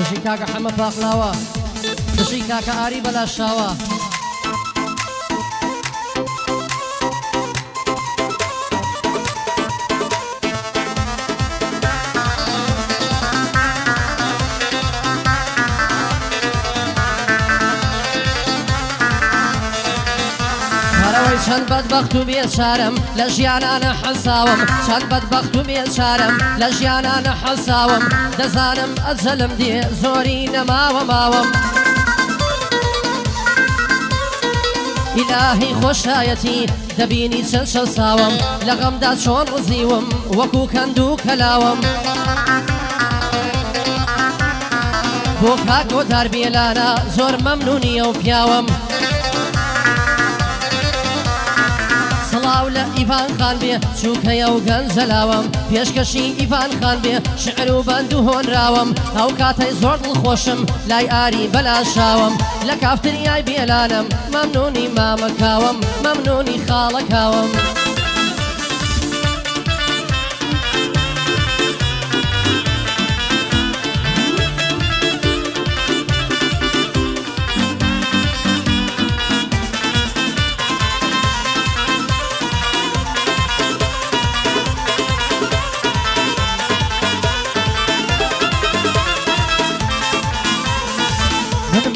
دژی کاکە حەمە پاقلاوە دژی کاکە ئاری بەلاشاوە چەند بەدبەخت و بێچارەم لە ژیانانە حەساوم چەند بەدبەخت و بێچارەم لە ژیانانە حەساوم دەزانم ئەجەلم دێ زۆری نەماوە ماوەم ئیلاهی خۆشایەتی دەبینی چەند شەو ساوم لە غەمدا چۆن ڕزیوم وەکو کەند و کەلاوم بۆ کاک بۆ داربێلانە زۆر مەمنونی ئەو پیاوم سڵاو لە ئیڤان خان بێ چووکەیە و گەنجەلاوم پێشکەشی ئیڤان خان بێ شعر و بەند و هۆنراوم ئەو کاتەی زۆر دڵخۆشم لای ئاری بەلاشاوم لە کافتریای بێلانم مەمنونی مامەکاوم مەمنونی خاڵەکاوم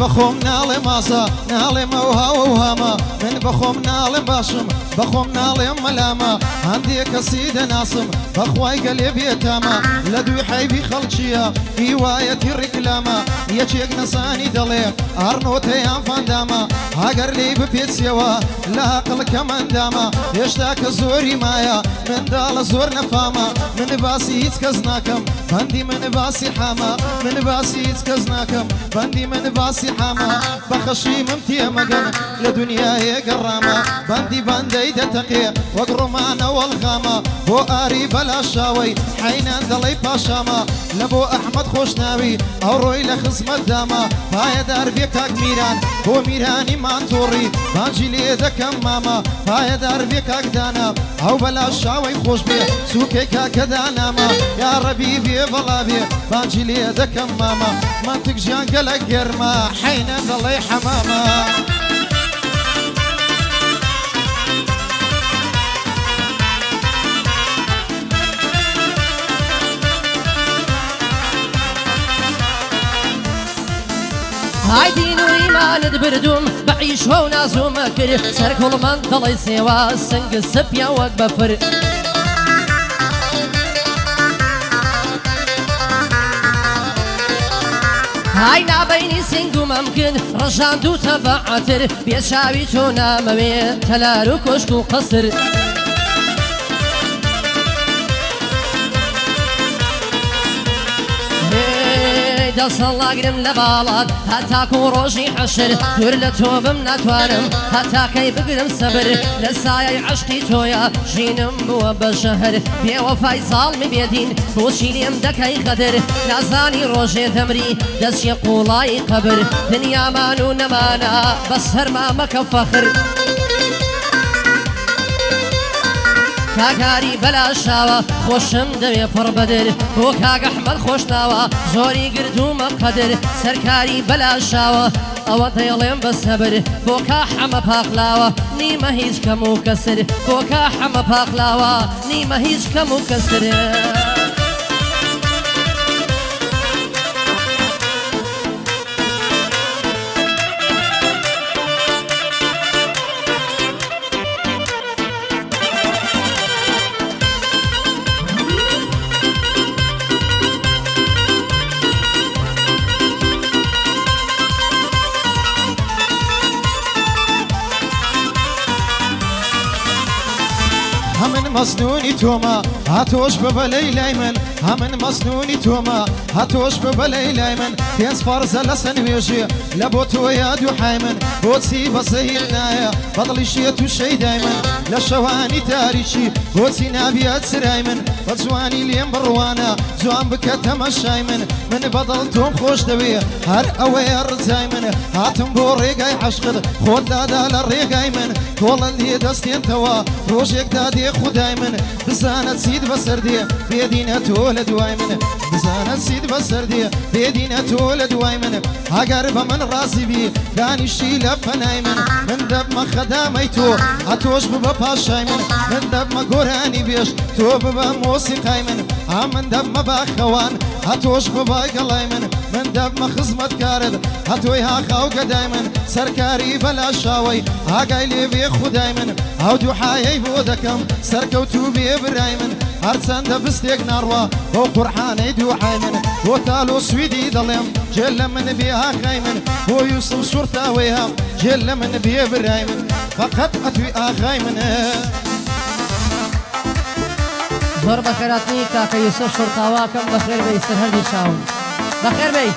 بخۆم ناڵێم ماسە ناڵێم ئەو هاوە و هامە من بەخۆم ناڵێم باشم بەخۆم ناڵێم مەلامە هەندێک کەسی دەناسم بەخوای گەلێ بێتامە لە دوی حەیبی خەڵکیە هیوایەتی ڕیکلامە یەکێک نەزانی دەڵێ ئارنۆتەیان فاندامە ئەگەر لێی بپێچیەوە لە عەقڵ مندامە هێشتا کە زۆری مایە منداڵە زۆر نەفامە من باسی هیچ کەس ناکەم بەندی من باسی حامە من باسی هیچ کەس ناکەم بەندی من باسی حامە بەخەشیمم تێمەگەن لە دنیایە گەڕامە بەندی بەندەی دەتەقێ وەک ڕۆمانە وەڵغامە بۆ ئاری بەلاشاوەی حەینان دەڵێی پاشامە لە بۆ ئەحمەد خۆشناوی ئەو ڕۆی لە خزمەت دامە پایەدار بێ کاک میران بۆ میرانی مانتۆڕی بانجی لێ دەکەم مامە پایەدار بێ کاک دانا ئەو بەلاشاوەی خۆش بێ سووکەی کاکە دانامە یا ڕەبی بێ بەڵا بێ بانجی لێ دەکەم مامە منتک ژیان گەلە گەرمە حەینە دەڵێ حەمامە های دین و ئیمانت بردوم بە عیشۆ و نازومە کرد سەر کوڵمان دەڵێی سێوا سنگ سپیا وەک بەفر های نابینی سنگ و مەمکن ڕەژان دوو تەبەعەتر بێچاوی تۆ نامەوێ تەلار و کۆشک و قەسر دەسەڵاگرم لە باڵات هەتاکو و ڕۆژی حەشر دوور لە تۆ بم ناتوانم هەتاکەی بگرم سەبر لە سایەی عەشقی تۆیە ژینم بووە بە شەهر بێوەفای ساڵمی بێدین بۆچی لێم دەکەی قەدر نازانی ڕۆژێ دەمری دەستیە قوڵای قەبر دنیامان و نەمانە بەس هەرما مەکە فەخر کاکاری بەلاشاوە خۆشم دەوێ پڕ بەدر بۆ کاک ئەحمەد خۆشناوە زۆری گردومە قەدر سەرکاری بەلاشاوە ئەوە دەیڵێم بە سەبر بۆ کا حەمە پاقلاوە نیمە هیچ کەم و کەسر بۆ کا حەمە پاقلاوە نیمە هیچ کەم و کەسر هەمن مەسنونی تۆمە هاتۆش ببەلەی لای من هەمن مەسنونی تۆمە هاتۆش ببەلەی لای من پێنج فەرزە لە سەنوێژێ لە بۆ تۆیە دووحای من بۆچی بەسەهیل نایە بەدڵی شێت و شەیدای من لە شەوانی تاریکی بۆچی نابیات سرای من بە جوانی لێم بڕوانە جوان بکە تەمەشای من بەدڵ تۆم خۆش دەوێ هەر ئەوەیە ڕزای من هاتم بۆ ڕێگای عەشقت خۆت دادا لە ڕێگای من تۆڵە لێ دەستێنتەوە ڕۆژێکدا دێ خودای من بزانە چیت بەسەر دێ بێدینە تۆ لە دوای من بزانە سید بەسەردێ بێدینە تۆ لە دوای من ئەگەر بە من ڕازی بی دانیشتی لە پەنای من دەبمە خەدامەی تۆ ئەتۆش ببە پاشای من دەبمە گۆرانی بێش تۆ ببە مۆسیقای من دەبمە باخەوان ئەتۆش ببە گەڵای من دەبمە خزمەتکارت هەتۆی هاخاو گەدای من سەرکاری بەلا شاوەی ئاگای لێ بێ خودای من ئەو دووحایەی بۆ دەکەم سەرکەوتوو بێ برای من هەرچەندە بستێک ناڕوا بۆ قورحانەی دووحای من بۆ تاڵۆ سویدی دەڵێم جێل لە من بێ هاخای من بۆ یوسف شورتاوەی هەم جێل لە من بێ برای من فەقەت ئەتوی ئاغای منە زۆر بەخێراتنی کاکە یوسف شورتاواکەم بەخێر بێی سەر هەردوو چاوم بەخێر بێی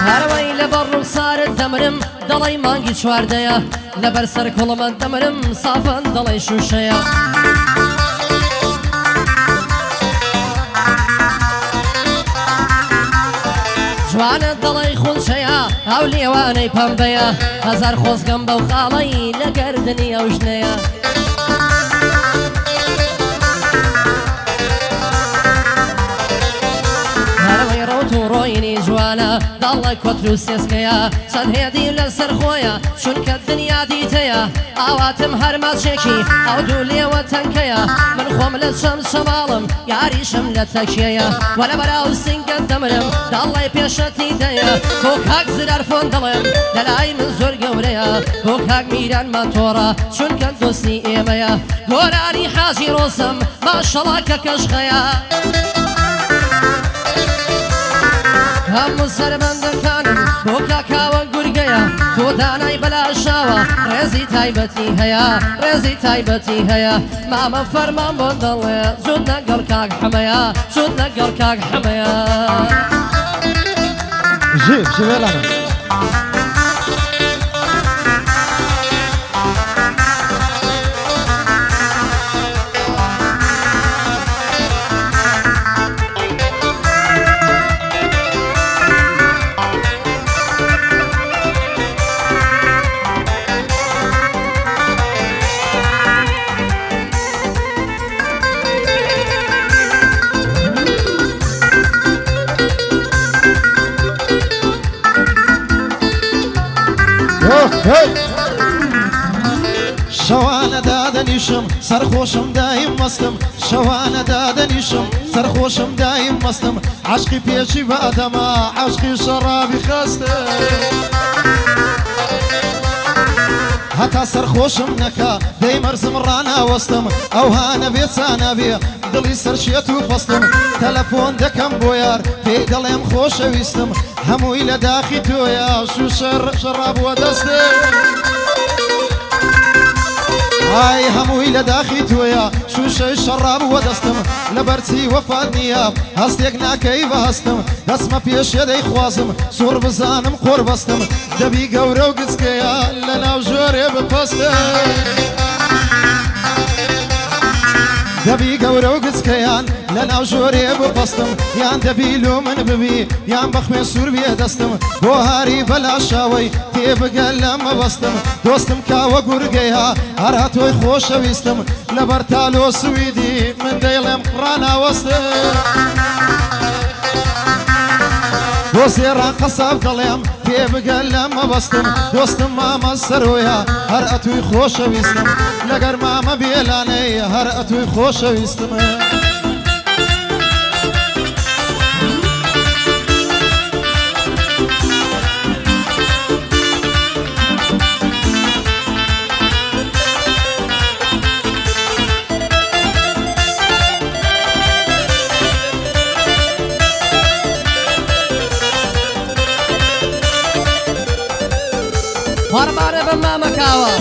هەروەی لەبەر ڕووسارت دەمرم دەڵی مانگی چواردەیە لەبەر سەر کوڵمە دەمرم سافەن دەڵی شوشەیە جوانە دەڵی خونچەیە ئەو لێوانەی پەمبەیە هەزار خۆزگەم بەو خاڵەی لە گەردنی ئەو ژنەیە هەروەی ڕۆت و ڕۆینی جوانە دەڵی کۆتر و سێسکەیە چەند هێدی لەسەر خۆیە چونکە دنیا دیتەیە ئاواتم هەرماچێکی ئەو دوو لێوە تەنکەیە من خۆم لە چەند شەماڵم یاریشم لە تەکیەیە وەلە بەراو سینگە دەمرم دەڵی پێشەتی دەیە بۆ کاک زرار فۆن دەڵێم لەلای من زۆر گەورەیە بۆ کاک میران ماتۆڕە چونکە دۆستی ئێمەیە گۆرانی حاجی ڕۆسم ماشەڵا کە کەشخەیە هەموو سەربەندەکانم بۆ کاکاوە گورگەیە بۆ دانای بەلاشاوە ڕێزی تایبەتی هەیە ڕێزی تایبەتی هەیە مامە فەرمان بۆ دەڵێ زود لەگەڵ کاک حەمەیە زود لەگەڵ کاک حەمەیە ژێب ژێوێلانە شەوانە دادەنیشم سەرخۆشم دایم مەستم شەوانە دادەنیشم سەرخۆشم دایم مەستم عاشقی پێچی بە ئەدەما عاشقی شەڕابی خەستم هەتا سەرخۆشم نەکا دەی مەرزم ڕاناوەستم ئەو هانە بێ چانەبێ دڵی سەرشێت و پەستم تەلەفۆن دەکەم بۆ یار پێی دەڵێم خۆشەویستم هەمووی لە داخی تۆیە شوشەر شەڕابووە دەستێ ئای هەمووی لە داخی تۆیە شوشەی شەڕابووە دەستم لە بەرچی وەفات نییە هەستێک ناکەی بە هەستم دەسمە پێشێ دەیخوازم سوڕ بزانم قۆر بەستم دەبی گەورە و گچکەیە لە ناو ژۆرێ بپەستە دەبی گەورە و گچکەیان لە ناو ژۆرێ بپەستم یان دەبی لۆ من ببی یان بەخمێ سوور بێ دەستم بۆ هاری بەلاشاوەی تێبگەل لەمە بەستم دۆستم کاوە گورگەیە هەر هەتۆی خۆشەویستم لەبەر تالۆ سویدی من دەیڵێم ڕاناوەستم بۆ سێڕان قەساب دەڵێم پێبگەل لەمە بەستم دۆستم مامە سەرۆیە هەر ئەتوی خۆشەویستم لەگەر مامە بێلانەی هەر ئەتوی خۆشەویستم فەرمانە بە مامەکاوە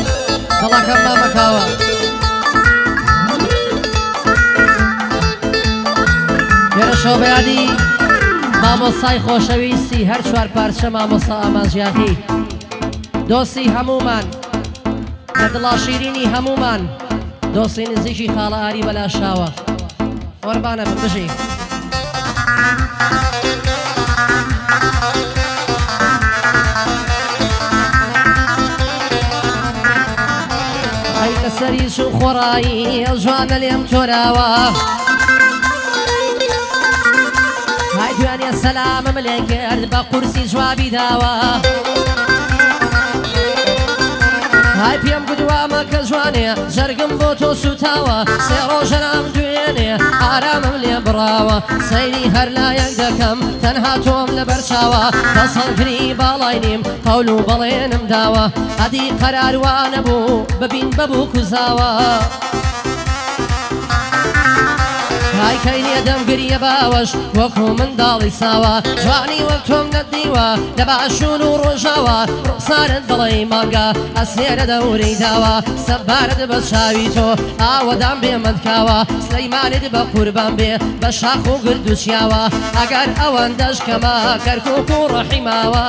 دڵەکەم مامەکاوە لێرە شۆبەیانی مامۆستای خۆشەویستی هەر چوار پارچە مامۆستا ئامانجیاتی دۆستی هەمومان لە دڵاشیرینی هەمومان دۆستی نزیکی خاڵە ئاری بەلاشاوە قربانە ببژی ئەی لەسەری سو خۆڕایی ئەو جوانە لێم تۆراوە های دوانێ سەلامم لێ کرد بە قورسی جوابی داوە های پێم گوتوامە کە جوانێ جەرگم بۆ تۆ سوتاوە سێ ڕۆژە نام دوێنێ ئارامم لێ بڕاوە سەیری هەر لایەک دەکەم تەنها تۆم لە بەرچاوە بەسەڵگری باڵای نیم قەول و بەڵێنم داوە ئەدی قەراروانە بوو ببین بەبوو کوزاوە های کەی لێدەم گریە باوەش وەکو منداڵی ساوە جوانی وەک تۆم نەدیوە لە باشوون و ڕۆژاوە ڕوخسارت دڵی مانگە ئەسێرە دەورەی داوە سەبارەت بە چاوی تۆ ئاوەدام بێ مندکاوە سلەیمانت بە قوربان بێ بە شاخ و گرد و چیاوە ئەگەر ئەوەندەش کەمە کەرکووک و ڕەحیماوە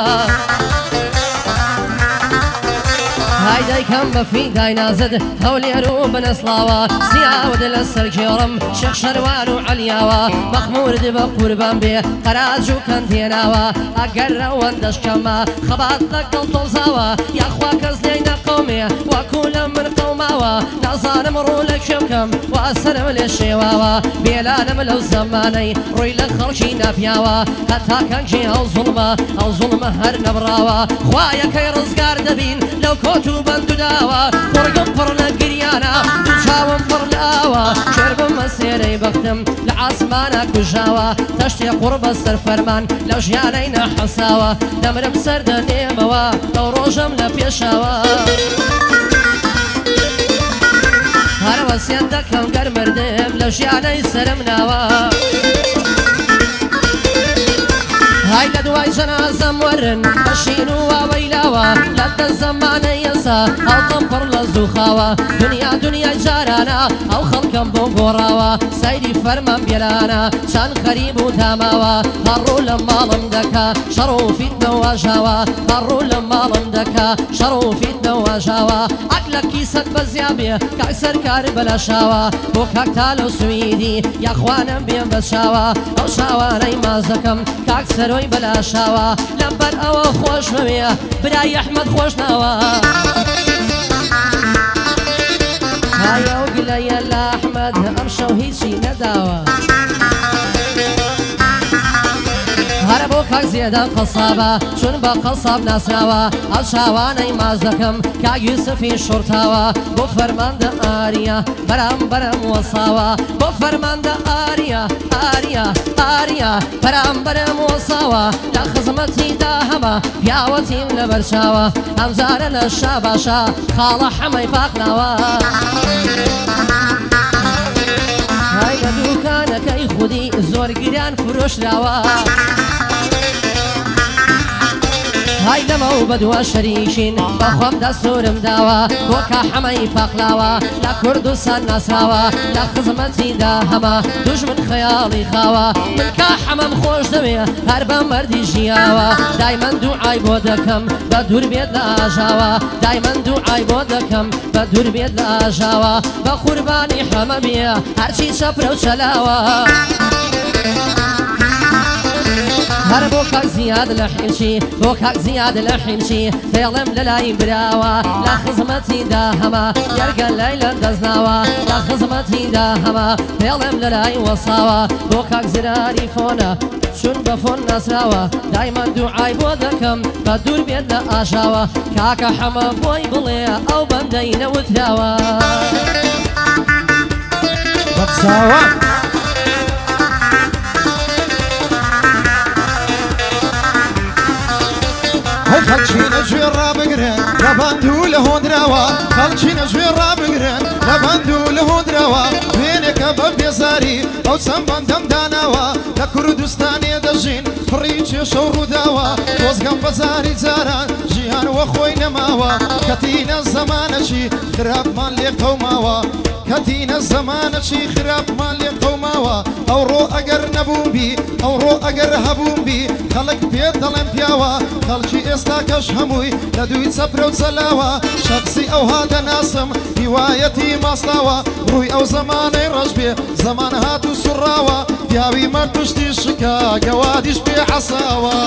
های دایکم بەفی داینازد هەولێر و بنەسڵاوە سیاوت لەسەر کێڕم شێخ شەروان و عەلیاوە مەخمورت بە قوربان بێ قەراج و کەنتێناوە ئەگەر ئەوەندەش کەمە خەبات لەگەڵ تۆزاوە یاخوا کەس لێی نەقەومێ وەکو لە من قەوماوە نازانم ڕوو لە کوێ بکەم وا سەرم لێ شێواوە بێلانم لەو زەمانەی ڕووی لە خەڵکی نەپیاوە هەتا کەنجی ئەو زوڵمە هەر نەبراوە خوایەکەی ڕزگار دەبین لەو کۆت و بەند و داوە کوڕگم پڕ لە گریانە دوو چاوم پڕ لە ئاوە شێربم بە سێرەی بەختم لە ئاسمانە کوژاوە تەشتێ قوڕ بە سەر فەرمان لەو ژیانەی نەحەساوە دەمرم سەر دەنێمەوە ئەو ڕۆژەم لە پێشاوە هەروەسیان دەکەم گەر مردم لەو ژیانەی سەرم ناوە های لە دوای جەنازەم وەرن بەشین و واوەیلاوە لە دە زەمانەی ئێستا ئەڵقم پڕ لە زووخاوە دنیای جارانە ئەو خەڵکەم بۆ گۆڕاوە سەیری فەرمان بێرانە چەند خەریب و داماوە هەڕوو لە ماڵم دەکا شەڕ و فیتنە و ئاژاوە هەڕوو لە ماڵم دەکا شەڕ و فیتنە و ئاژاوە ئەک لە کیسەت بەزیا بێ کاک سەرکار بەلاشاوە بۆ کاکتال و سویدی یاخوانم بێم بەچاوە ئەو شاوانەی ماز دەکەم کاک سەرۆی بەلاشاوە لەمبەر ئەوە خۆش بوێ برای ئەحمەد خۆش ناوە هایە و گلەیە لە ئەحمەد ئەم شەو هیچی نەداوە هەرە بۆ کاک زێدان قەسابە چون بە قەساب ناسراوە ئەو شاوانەی ماز دەکەم کاک یوسفی شورتاوە بۆ فەرماندە ئاریە بەرامبەرم وەساوە بۆ فەرماندە ئاریە بەرامبەرم وەساوە لە خزمەتیدا هەمە پیاوەتیم لە بەرچاوە ئەمجارە لە شاباشە خاڵە حەمەی پاقناوە های لە دوکانەکەی خودی زۆر گران فرۆشراوە های لەمە و بەدووە شەریکین بەخۆم دەسوورم داوە بۆ کا حەمەی پاقلاوە لە کوردستان ناسراوە لە خزمەتیدا هەمە دوژمن خەیاڵی خاوە من کا حەمەم خۆش دەوێ هەر بە مەردی ژیاوە دایمەن دوعای بۆ دەکەم بە دوور بێت لە ئاژاوە دایمەن دوعای بۆ دەکەم بە دوور بێت لە ئاژاوە بە قوربانی حەمە بێ هەرچی چەپرە و چەلاوە هەر بۆ کاک زیاد لە حیمشی بۆ کاک زیاد لە حیمشی پێڵم لە لای براوە لە خزمەتیدا هەمە یەرگە لای لە دەستناوە لە خزمەتیدا هەمە پێڵم لە لای وەساوە بۆ کاک زراری فۆنە چون بە فۆن ناسراوە دایمان دوعای بۆ دەکەم بە دوور بێت لە ئاژاوە کاکە حەمە بۆی بڵێ ئەو بەندەی نەوتراوە بەچاوە خەڵچینە گوێ ڕابگرن لە بەندوو لە هۆدراوە خەڵچینە گوێ ڕابگرن لە بەندوو لە هۆدراوە وێنێکە بە بێزاری ئەو چەند بەندەم داناوە لە کوردستانێ دەژین پڕی کێشە و ڕووداوە تۆزگەم بەزاری جاران ژیان وە خۆی نەماوە کەتینە زەمانەشی خراپمان لێ قەوماوە کەتینە زەمانەشی خراپمان لێ قەوماوە ئەوڕۆ ئەگەر نەبووم بی ئەوڕۆ ئەگەر هەبووم بی خەڵک پێت دەڵێن پیاوە خەڵکی ئێستا کەش هەمووی لە دووی چەپرە و چەلاوە شەخسی ئەو هاتە ناسم هیوایەتی ماستاوە ڕووی ئەو زەمانەی ڕەش بێ زەمان هات و سوڕاوە پیاوی مەرد پشتی شکا گەوادیش پێ حەساوە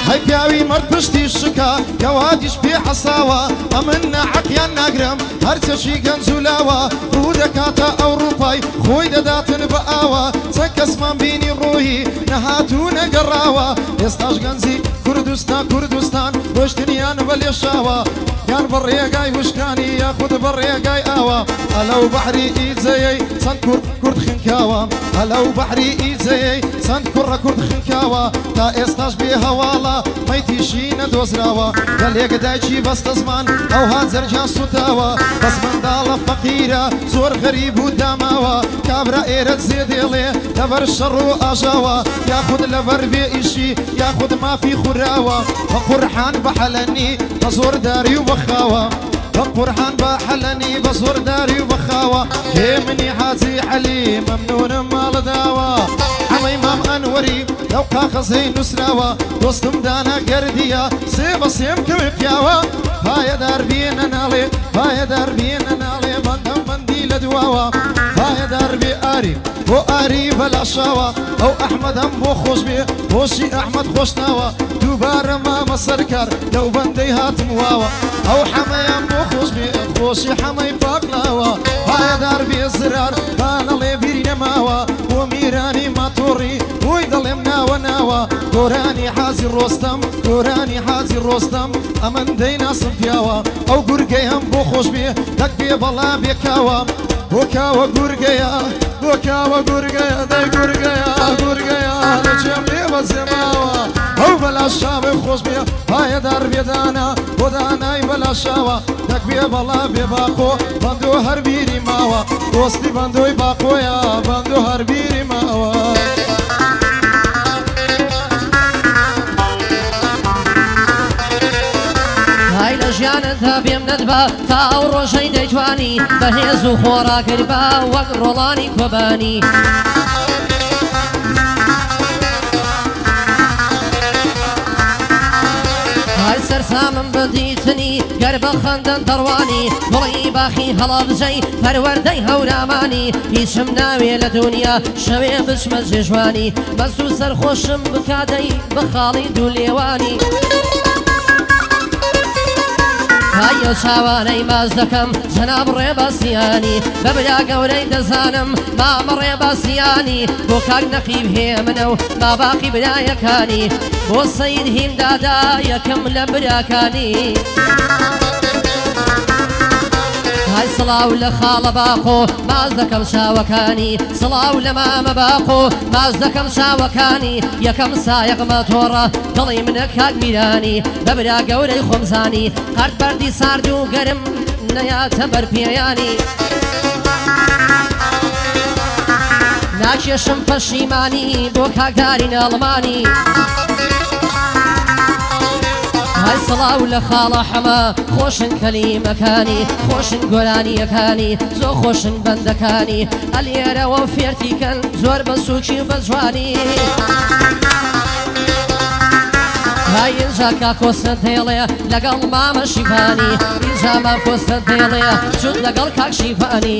هەی پیاوی مرد پشتی شکا گەوادیش پێ حەساوە ئەمن نەحەقیان ناگرم هەرچەشی گەنجولاوە ڕوو دەکاتە ئەوروپای خۆی دەداتن بە ئاوە چەند کەسمان بینی ڕۆیی نەهاتوو نەگەڕاوە ئێستاش گەنجی کوردستان ڕۆشتنیان بە لێشاوە یان بە ڕێگای وشکانی یاخود بە ڕێگای ئاوە ئەلەو بەحری ئیجەیەی چەند کورد خنکاوە ئەلەو بەحری ئیجەیەی چەند کوڕە کورد خنکاوە تا ئێستاش بێ هەواڵە مەیتیشی نەدۆزراوە گەلێک دایکی بەستە زمان ئەوها جەرجان سوتاوە بەس منداڵە فەقیرە زۆر غەریب و داماوە کابرا ئێرەت زێدێڵێ لەبەر شەڕ و ئاژاوە یاخود لەبەر بێ ئیشی یاخود مافی خوراوە بە قورحان بە حەلەنی بە زۆرداری و بەخاوە بە قورحان بە حەلەنی بە زۆرداری و بەخاوە هێ منی حاجی عەلی مەمنونم ماڵداوە حەمەی مام ئەنوەری لەو قاقەزەی نووسراوە دۆستم دانا گەردیە سێ بە سێم کەوێ پیاوە پایەدار بێنە ناڵێ پایەدار بێنە ناڵێ بەندەم بەندی لە دواوە پایەدار بێ ئاری بۆ ئاری بەلاشاوە ئەو ئەحمەدەم بۆ خۆش بێ خۆشی ئەحمەد خۆشناوە دووبارە مامە سەرکار لەو بەندەی هاتم واوە ئەو حەمەیان بۆ خۆش بێ خۆشی حەمەی پاقلاوە پایەدار بێ زرار بانەڵێ بیری نەماوە بۆ میرانی ماتۆڕی بۆی دەڵێم ناوە ناوە گۆرانی حازی ڕۆستەم گۆرانی حازی ڕۆستەم ئەمن دەیناسم پیاوە ئەو گورگەی هەم بۆ خۆش بێ دەک بێ بەڵا بێکاوە بۆ کاوە گورگەیە بۆ کاوە گورگەیە دەی گورگەیە گورگەیە لە جێم لێ بەزێماوە ئەو بەلاشاوێ خۆش بێ پایەدار بێدانە بۆ دانای بەلاشاوە دەک بێ بەڵا بێ باقۆ بەندۆ هەربیری ماوە دۆستی بەندۆی باقۆیە بەندۆ هەربیری ماوە های لە ژیانتدا بێم نەدبا تا ئەو ڕۆژەی دەیتوانی بەهێز و خۆراکردبا وەک ڕۆڵانی کۆبانی های سەرسامم بەدیتنی گەر بە خەندەن دەڕوانی بڵی باخی هەڵا بجەی پەروەردەی هەورامانی هیچم ناوێ لە دنیا شەوێ بچمە جێژوانی بەس و سەرخۆشم بکادەی بەخاڵی دوو لێوانی هایە چاوانەی باز دەکەم جەناب ڕێباسیانی بە برا گەورەی دەزانم مامە ڕێباسیانی بۆ کاک نەقیب هێ منە و باباقی برایەکانی بۆ سەید هیندادا یەکەم لە براکانی های سڵاو لە خاڵە باقۆ باز دەکەم چاوەکانی سڵاو لە مامە باقۆ باز دەکەم چاوەکانی یەکەم سایەقمە تۆڕە دڵی منە کاک میرانی بە برا گەورەی خۆمزانی قەرد بەردی سارد و گەرم نەیاتە بەرپێیانی ناکێشم پەشیمانی بۆ کاکداری ناڵمانی های سڵاو لە خاڵە حەمە خۆشن کەلیمەکانی خۆشن گۆرانیەکانی زۆر خۆشن بەندەکانی ئەلێرەوە فێرتیکەن زۆر بە سووکی و بە جوانی های ئینجا کاکۆسە دێڵێ لەگەڵ مامە شیفانی ئینجا مام کۆسە دێڵێ چوت لەگەڵ کاک شیفانی